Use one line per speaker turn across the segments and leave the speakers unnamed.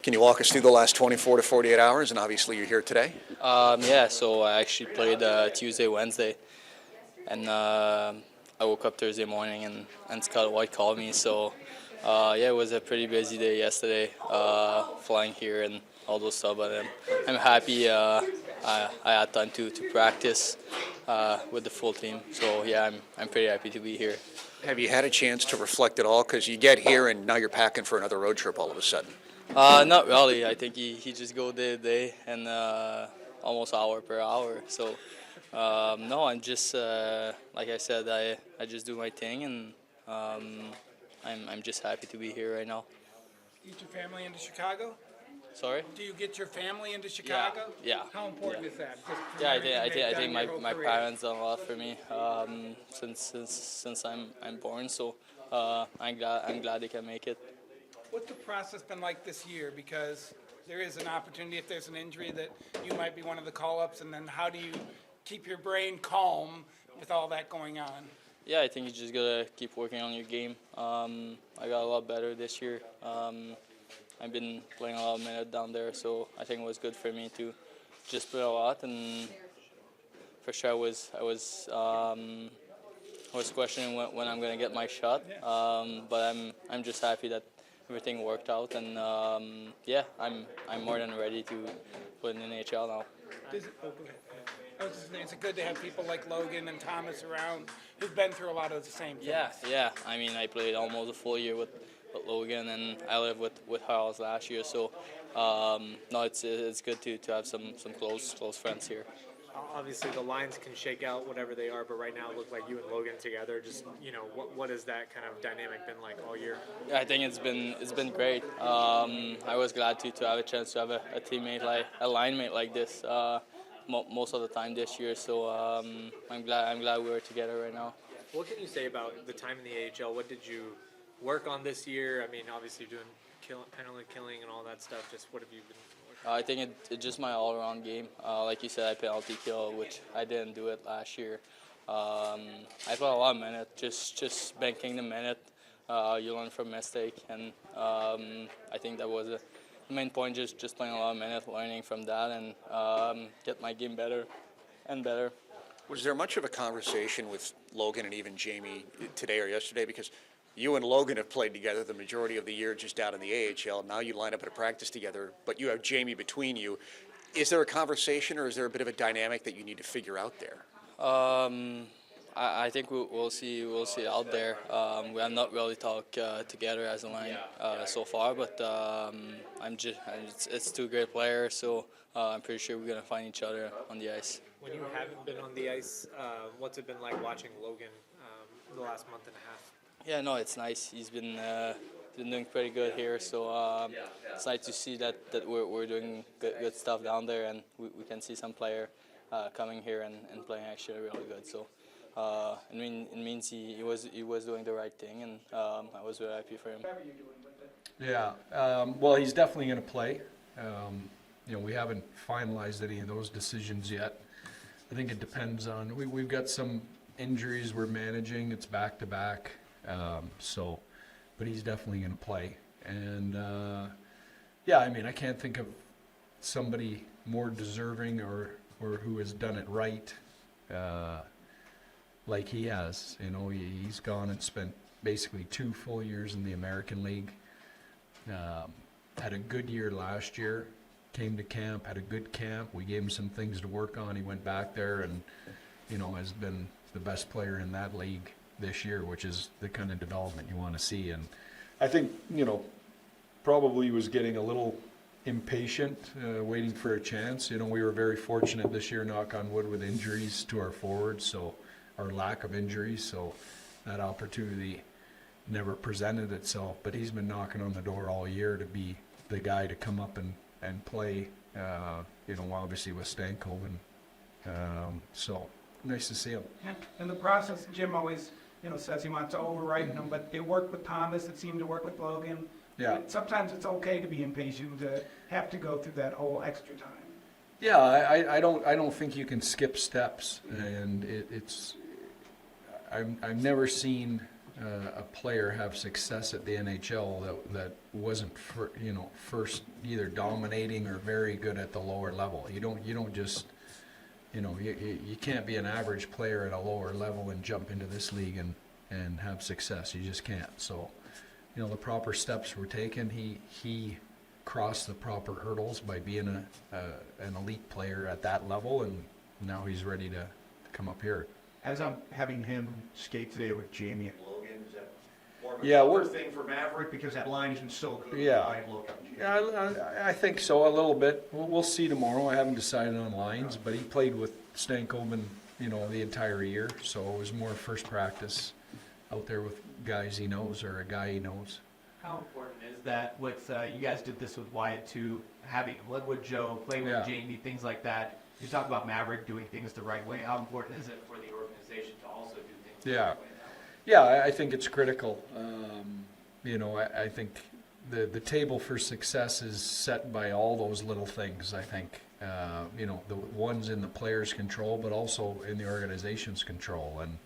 Can you walk us through the last 24 to 48 hours? And obviously you're here today.
So I actually played Tuesday, Wednesday, and I woke up Thursday morning and Scott White called me. So it was a pretty busy day yesterday, flying here and all those stuff. But I'm happy I had time to practice with the full team. So yeah, I'm pretty happy to be here.
Have you had a chance to reflect at all? Because you get here and now you're packing for another road trip all of a sudden.
Not really. I think he just go day to day and almost hour per hour. So no, I'm just like I said, I just do my thing, and I'm just happy to be here right now.
Get your family into Chicago?
Sorry?
Do you get your family into Chicago?
Yeah.
How important is that?
I think my parents done a lot for me since I'm born. So I'm glad they can make it.
What's the process been like this year? Because there is an opportunity if there's an injury that you might be one of the call-ups, and then how do you keep your brain calm with all that going on?
Yeah, I think you just gotta keep working on your game. I got a lot better this year. I've been playing a lot of minutes down there, so I think it was good for me to just play a lot. And for sure, I was questioning when I'm gonna get my shot. But I'm just happy that everything worked out, and I'm more than ready to play in the NHL now.
Is it good to have people like Logan and Thomas around who've been through a lot of the same things?
Yeah. I mean, I played almost a full year with Logan, and I lived with Harles last year. So no, it's good to have some close friends here.
Obviously, the lines can shake out whatever they are, but right now it looks like you and Logan together. Just what has that kind of dynamic been like all year?
Yeah, I think it's been great. I was glad to have a chance to have a teammate a line mate like this most of the time this year. So I'm glad we were together right now.
What can you say about the time in the AHL? What did you work on this year? I mean, obviously you're doing penalty killing and all that stuff. Just what have you been?
I think it's just my all-around game. Like you said, I penalty kill, which I didn't do it last year. I played a lot of minutes, just banking the minute. You learn from mistake, and I think that was the main point. Just playing a lot of minutes, learning from that, and get my game better and better.
Was there much of a conversation with Logan and even Jamie today or yesterday? Because you and Logan have played together the majority of the year just out in the AHL. Now you line up at a practice together, but you have Jamie between you. Is there a conversation, or is there a bit of a dynamic that you need to figure out there?
I think we'll see out there. We have not really talked together as a line so far, but it's two great players, so I'm pretty sure we're gonna find each other on the ice.
When you haven't been on the ice, what's it been like watching Logan the last month and a half?
Yeah, no, it's nice. He's been doing pretty good here, so it's nice to see that we're doing good stuff down there, and we can see some player coming here and playing actually really good. So it means he was doing the right thing, and I was very happy for him.
Yeah, well, he's definitely going to play. We haven't finalized any of those decisions yet. I think it depends on we've got some injuries we're managing. It's back to back. But he's definitely going to play. And, I mean, I can't think of somebody more deserving or who has done it right like he has. He's gone and spent basically 2 full years in the American League. Had a good year last year. Came to camp, had a good camp. We gave him some things to work on. He went back there and, has been the best player in that league this year, which is the kind of development you want to see. And I think, probably was getting a little impatient, waiting for a chance. We were very fortunate this year, knock on wood, with injuries to our forwards, so our lack of injuries, so that opportunity never presented itself. But he's been knocking on the door all year to be the guy to come up and play, obviously with Stankoven. So nice to see him.
Yeah. In the process, Jim always says he wants to overwrite them, but it worked with Thomas, it seemed to work with Logan.
Yeah.
But sometimes it's okay to be impatient, to have to go through that whole extra time.
Yeah, I don't think you can skip steps, and I've never seen a player have success at the NHL that wasn't first either dominating or very good at the lower level. You don't just you can't be an average player at a lower level and jump into this league and have success. You just can't. So, the proper steps were taken. He crossed the proper hurdles by being an elite player at that level, and now he's ready to come up here.
As I'm having him skate today with Jamie and Logan, is that more of a
Yeah,
color thing for Maverick because that line isn't so good?
Yeah.
I look up to you.
Yeah, I think so, a little bit. We'll see tomorrow. I haven't decided on lines, but he played with Stankoven, the entire year, so it was more first practice out there with guys he knows or a guy he knows.
How important is that with, you guys did this with Wyatt too, having him live with Joe, play with
Yeah.
Jamie, things like that. You talk about Maverick doing things the right way. How important is it for the organization to also do things the
Yeah.
right way?
Yeah, I think it's critical. I think the table for success is set by all those little things, I think. The ones in the player's control, but also in the organization's control. And,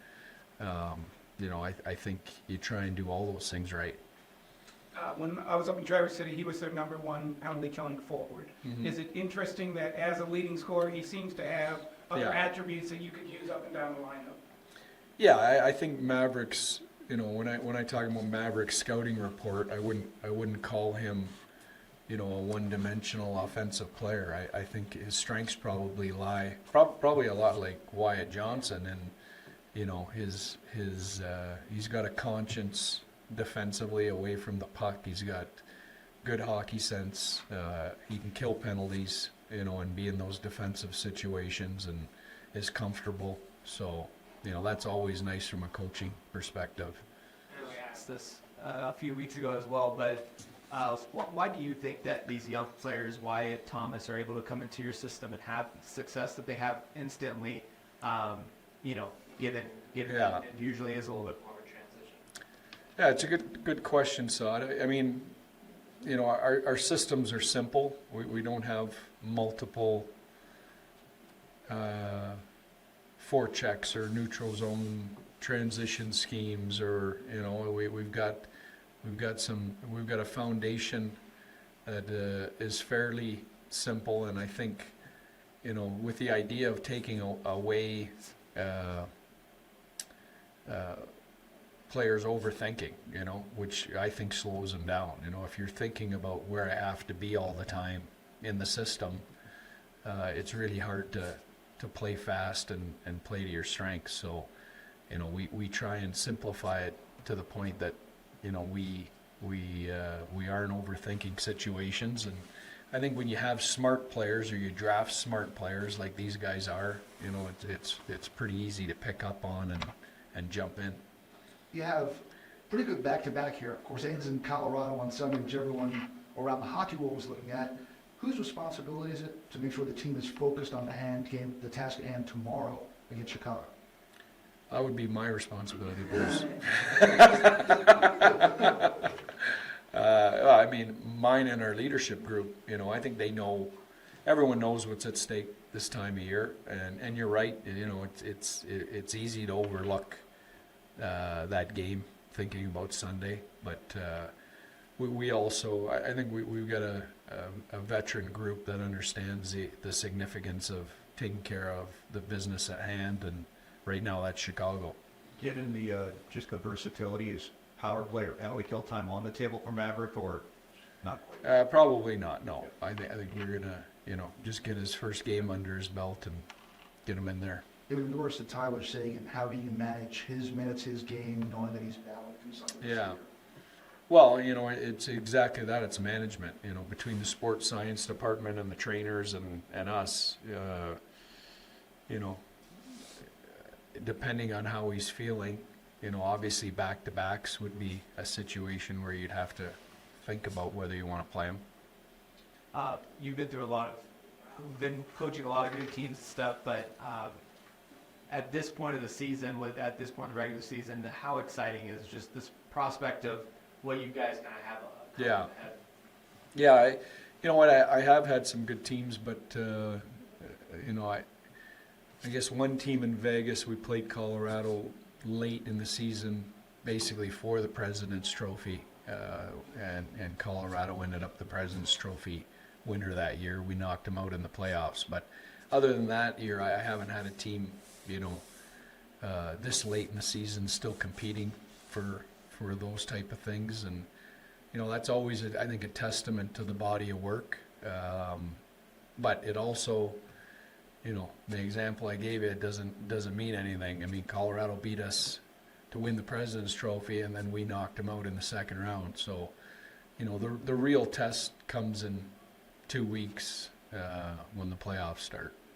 I think you try and do all those things right.
When I was up in Traverse City, he was their number one penalty killing forward. Is it interesting that as a leading scorer, he seems to have other
Yeah.
attributes that you could use up and down the lineup?
Yeah, I think Mavericks. When I talk about Mavericks scouting report, I wouldn't call him, a one-dimensional offensive player. I think his strengths probably lie probably a lot like Wyatt Johnson, and he's got a conscience defensively away from the puck. He's got good hockey sense. He can kill penalties, and be in those defensive situations, and is comfortable. So, that's always nice from a coaching perspective.
I asked this a few weeks ago as well, but why do you think that these young players, Wyatt, Thomas, are able to come into your system and have success that they have instantly? Given
Yeah.
it usually is a little bit more of a transition.
Yeah, it's a good question, Saad. I mean, our systems are simple. We don't have multiple forechecks or neutral zone transition schemes, or we've got a foundation that is fairly simple, and I think with the idea of taking away players overthinking, which I think slows them down. If you're thinking about where I have to be all the time in the system, it's really hard to play fast and play to your strengths. So, we try and simplify it to the point that, we aren't overthinking situations. And I think when you have smart players or you draft smart players like these guys are, it's pretty easy to pick up on and jump in.
You have pretty good back-to-back here. Of course, ends in Colorado on Sunday, which everyone around the hockey world was looking at. Whose responsibility is it to make sure the team is focused on the task at hand tomorrow against Chicago?
That would be my responsibility, Bruce. I mean, mine and our leadership group, I think everyone knows what's at stake this time of year. And you're right, it's easy to overlook that game, thinking about Sunday. But we also, I think we've got a veteran group that understands the significance of taking care of the business at hand, and right now that's Chicago.
Given just the versatility, is power play or penalty kill time on the table for Maverick, or not?
Probably not, no. I think we're gonna, just get his first game under his belt and get him in there.
It would endorse to Tyler saying, how do you manage his minutes, his game, knowing that he's battling through something this
Yeah.
year?
Well, it's exactly that. It's management, between the sports science department and the trainers and us, depending on how he's feeling, obviously back-to-backs would be a situation where you'd have to think about whether you want to play him.
You've been through been coaching a lot of good teams and stuff, but at this point of the season, at this point of the regular season, how exciting is just this prospect of what you guys kind of have
Yeah.
ahead?
Yeah, you know what? I have had some good teams, but I guess one team in Vegas, we played Colorado late in the season, basically for the President's Trophy, and Colorado ended up the President's Trophy winner that year. We knocked them out in the playoffs. But other than that year, I haven't had a team, this late in the season still competing for those type of things. And, that's always, I think, a testament to the body of work. But it also, the example I gave you, it doesn't mean anything. I mean, Colorado beat us to win the President's Trophy, and then we knocked them out in the second round. So, the real test comes in 2 weeks when the playoffs start.